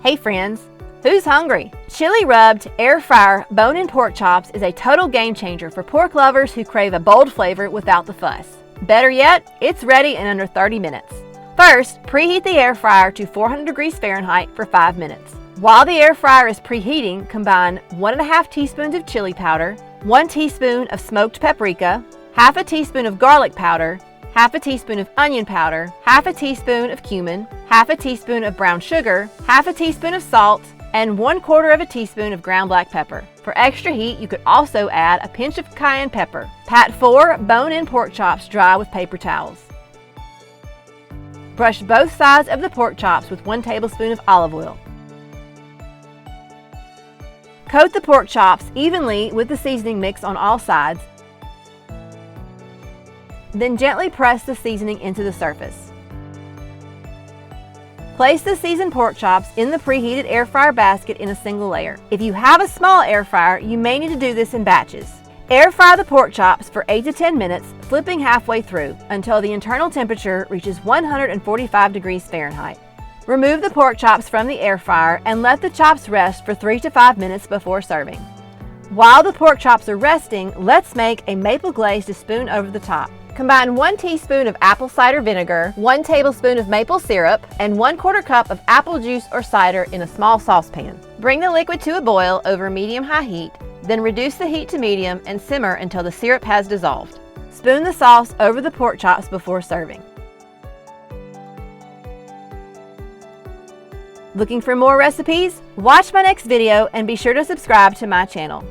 Hey friends, who's hungry? Chili rubbed air fryer bone-in pork chops is a total game changer for pork lovers who crave a bold flavor without the fuss. Better yet, it's ready in under 30 minutes. First, preheat the air fryer to 400 degrees Fahrenheit for 5 minutes. While the air fryer is preheating, combine 1½ teaspoons of chili powder, 1 teaspoon of smoked paprika, half a teaspoon of garlic powder, half a teaspoon of onion powder, half a teaspoon of cumin, half a teaspoon of brown sugar, half a teaspoon of salt, and 1/4 of a teaspoon of ground black pepper. For extra heat, you could also add a pinch of cayenne pepper. Pat 4 bone-in pork chops dry with paper towels. Brush both sides of the pork chops with 1 tablespoon of olive oil. Coat the pork chops evenly with the seasoning mix on all sides. Then gently press the seasoning into the surface. Place the seasoned pork chops in the preheated air fryer basket in a single layer. If you have a small air fryer, you may need to do this in batches. Air fry the pork chops for 8 to 10 minutes, flipping halfway through until the internal temperature reaches 145 degrees Fahrenheit. Remove the pork chops from the air fryer and let the chops rest for 3 to 5 minutes before serving. While the pork chops are resting, let's make a maple glaze to spoon over the top. Combine 1 teaspoon of apple cider vinegar, 1 tablespoon of maple syrup, and 1/4 cup of apple juice or cider in a small saucepan. Bring the liquid to a boil over medium-high heat, then reduce the heat to medium and simmer until the syrup has dissolved. Spoon the sauce over the pork chops before serving. Looking for more recipes? Watch my next video and be sure to subscribe to my channel.